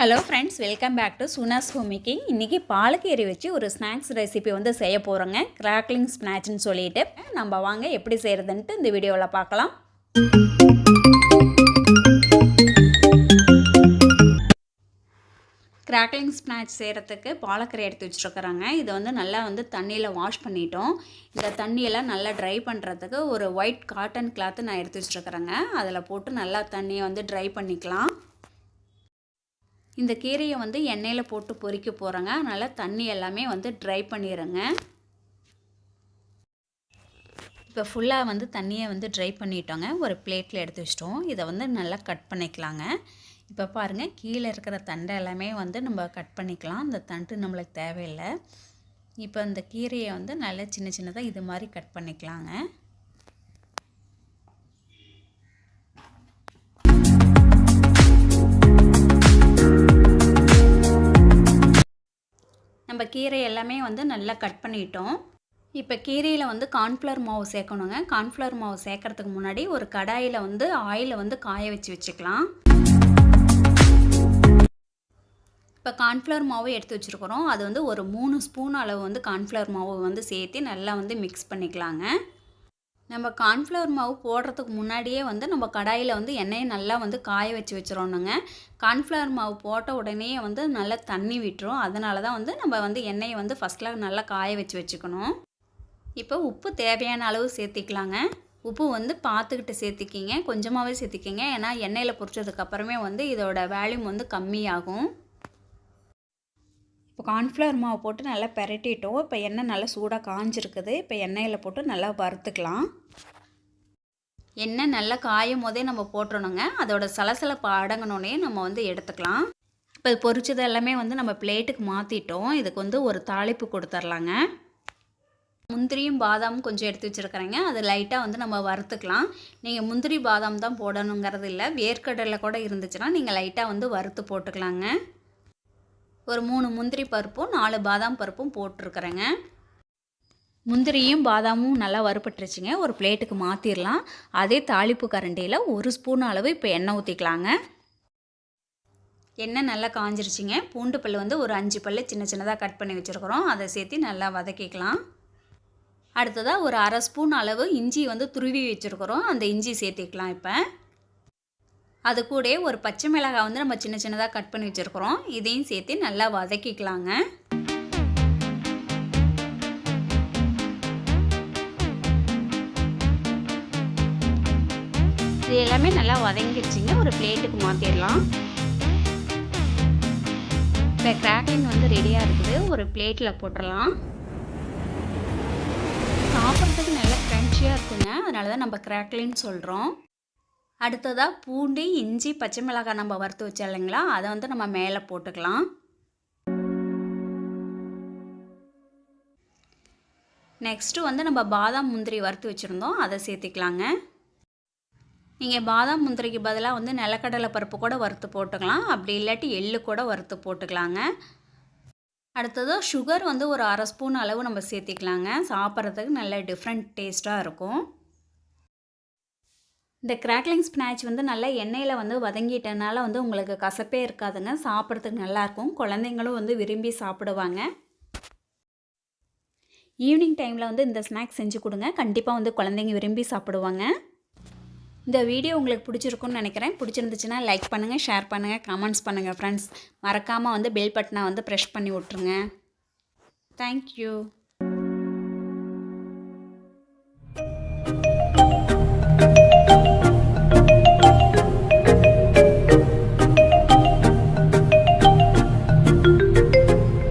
Hello friends, welcome back to Suna's home making. இன்றைக்கி பாலக்கீரை வச்சு ஒரு ஸ்நாக்ஸ் ரெசிபி வந்து செய்ய போகிறோங்க. கிராக்லிங் ஸ்நாக்ஸ்னு சொல்லிட்டு நம்ம வாங்க எப்படி செய்கிறதுன்ட்டு இந்த வீடியோவில் பார்க்கலாம். கிராக்லிங் ஸ்நாக்ஸ் செய்கிறதுக்கு பாலக்கீரை எடுத்து வச்சுருக்குறாங்க. இதை வந்து நல்லா வந்து தண்ணியில் வாஷ் பண்ணிட்டோம். இந்த தண்ணியெல்லாம் நல்லா ட்ரை பண்ணுறதுக்கு ஒரு ஒயிட் காட்டன் கிளாத்து நான் எடுத்து வச்சுருக்குறேங்க. அதில் போட்டு நல்லா தண்ணியை வந்து ட்ரை பண்ணிக்கலாம். இந்த கீரையை வந்து எண்ணெயில் போட்டு பொரிக்க போகிறேங்க. அதனால் தண்ணி எல்லாமே வந்து ட்ரை பண்ணிடுங்க. இப்போ ஃபுல்லாக வந்து தண்ணியை வந்து ட்ரை பண்ணிட்டோங்க. ஒரு பிளேட்டில் எடுத்து வச்சிட்டோம். இதை வந்து நல்லா கட் பண்ணிக்கலாங்க. இப்போ பாருங்கள், கீழே இருக்கிற தண்டை எல்லாமே வந்து நம்ம கட் பண்ணிக்கலாம். இந்த தண்டு நம்மளுக்கு தேவையில்லை. இப்போ இந்த கீரையை வந்து நல்லா சின்ன சின்னதாக இது மாதிரி கட் பண்ணிக்கலாங்க. நம்ம கீரை எல்லாமே வந்து நல்லா கட் பண்ணிட்டோம். இப்போ கீரையில் வந்து கார்ன்ஃப்ளவர் மாவு சேர்க்கணுங்க. கார்ன்ஃப்ளவர் மாவு சேர்க்கறதுக்கு முன்னாடி ஒரு கடாயில் வந்து ஆயிலை வந்து காய வச்சுக்கலாம். இப்போ கார்ன்ஃப்ளவர் மாவு எடுத்து வச்சுருக்குறோம். அது வந்து ஒரு 3 ஸ்பூன் அளவு வந்து கார்ன்ஃப்ளவர் மாவு வந்து சேர்த்து நல்லா வந்து மிக்ஸ் பண்ணிக்கலாங்க. நம்ம கார்ன்ஃப்ளவர் மாவு போடுறதுக்கு முன்னாடியே வந்து நம்ம கடாயில் வந்து எண்ணெயை நல்லா வந்து காய வச்சிடணுங்க. கார்ன்ஃப்ளவர் மாவு போட்ட உடனே வந்து நல்லா தண்ணி விட்டுரும். அதனால தான் வந்து நம்ம வந்து எண்ணெயை வந்து ஃபஸ்ட்டில் நல்லா காய வச்சுக்கணும். இப்போ உப்பு தேவையான அளவு சேர்த்திக்கலாங்க. உப்பு வந்து பார்த்துக்கிட்டு சேர்த்திக்கிங்க, கொஞ்சமாகவே சேர்த்திக்கிங்க. ஏன்னா எண்ணெயில் பொரிச்சதுக்கப்புறமே வந்து இதோட வேல்யூம் வந்து கம்மியாகும். இப்போ கார்ன்ஃப்ளவர் மாவு போட்டு நல்லா பெரட்டிட்டோம். இப்போ எண்ணெய் நல்லா சூடாக காஞ்சிருக்குது. இப்போ எண்ணெயில் போட்டு நல்லா வறுத்துக்கலாம். எண்ணெய் நல்லா காயும் போதே நம்ம போட்டுறணுங்க. அதோட சலசலப்பு அடங்கினோடனே நம்ம வந்து எடுத்துக்கலாம். இப்போ பொரிச்சது எல்லாமே வந்து நம்ம பிளேட்டுக்கு மாற்றிட்டோம். இதுக்கு வந்து ஒரு தாளிப்பு கொடுத்துர்லாங்க. முந்திரியும் பாதாமும் கொஞ்சம் எடுத்து வச்சுருக்கிறேங்க. அது லைட்டாக வந்து நம்ம வறுத்துக்கலாம். நீங்கள் முந்திரி பாதாம் தான் போடணுங்கிறது இல்லை. வேர்க்கடலை கூட இருந்துச்சுன்னா நீங்கள் லைட்டாக வந்து வறுத்து போட்டுக்கலாங்க. ஒரு 3 முந்திரி பருப்பும் 4 பாதாம் பருப்பும் போட்டிருக்கிறேங்க. முந்திரியும் பாதாமும் நல்லா வறுபட்டுருச்சுங்க. ஒரு பிளேட்டுக்கு மாற்றிடலாம். அதே தாளிப்பு கரண்டியில் 1 ஸ்பூன் அளவு இப்போ எண்ணெய் ஊற்றிக்கலாங்க. எண்ணெய் நல்லா காஞ்சிருச்சுங்க. பூண்டு பல் வந்து ஒரு 5 பல் சின்ன சின்னதாக கட் பண்ணி வச்சுருக்குறோம். அதை சேர்த்து நல்லா வதக்கிக்கலாம். அடுத்ததாக ஒரு 1/2 ஸ்பூன் அளவு இஞ்சி வந்து துருவி வச்சுருக்குறோம். அந்த இஞ்சி சேர்த்திக்கலாம். இப்போ அது கூட ஒரு பச்சை மிளகாய் வந்து நம்ம சின்ன சின்னதாக கட் பண்ணி வச்சுருக்குறோம். இதையும் சேர்த்து நல்லா வதக்கிக்கலாங்க. இது எல்லாமே நல்லா வதங்கிடுச்சிங்க. ஒரு பிளேட்டுக்கு மாற்றிடலாம். இப்போ கிராக்லிங் வந்து ரெடியாக இருக்குது. ஒரு பிளேட்டில் போட்டுடலாம். சாப்பிட்றதுக்கு நல்லா க்ரன்ச்சியாக இருக்குங்க. அதனால தான் நம்ம கிராக்லின்னு சொல்கிறோம். அடுத்ததாக பூண்டு, இஞ்சி, பச்சை மிளகாய் நம்ம வறுத்து வச்சோம் இல்லைங்களா, அதை வந்து நம்ம மேலே போட்டுக்கலாம். நெக்ஸ்ட்டு வந்து நம்ம பாதாம் முந்திரி வறுத்து வச்சுருந்தோம், அதை சேர்த்திக்கலாங்க. நீங்கள் பாதாம் முந்திரிக்கு பதிலாக வந்து நிலக்கடலை பருப்பு கூட வறுத்து போட்டுக்கலாம். அப்படி இல்லாட்டி எள்ளு கூட வறுத்து போட்டுக்கலாங்க. அடுத்ததாக சுகர் வந்து ஒரு 1/2 ஸ்பூன் அளவு நம்ம சேர்த்திக்கலாங்க. சாப்பிட்றதுக்கு நல்ல டிஃப்ரெண்ட் டேஸ்ட்டாக இருக்கும். இந்த கிராக்லிங் ஸ்நாக்ஸ் வந்து நல்லா எண்ணெயில் வந்து வதங்கிட்டனால வந்து உங்களுக்கு கசப்பே இருக்காதுங்க. சாப்பிட்றதுக்கு நல்லாயிருக்கும். குழந்தைங்களும் வந்து விரும்பி சாப்பிடுவாங்க. ஈவினிங் டைமில் வந்து இந்த ஸ்நாக்ஸ் செஞ்சு கொடுங்க. கண்டிப்பாக வந்து குழந்தைங்க விரும்பி சாப்பிடுவாங்க. இந்த வீடியோ உங்களுக்கு பிடிச்சிருக்குன்னு நினைக்கிறேன். பிடிச்சிருந்துச்சுன்னா லைக் பண்ணுங்கள், ஷேர் பண்ணுங்கள், கமெண்ட்ஸ் பண்ணுங்கள் ஃப்ரெண்ட்ஸ். மறக்காமல் வந்து பெல் பட்டனை வந்து ப்ரெஷ் பண்ணி விட்ருங்க. தேங்க்யூ.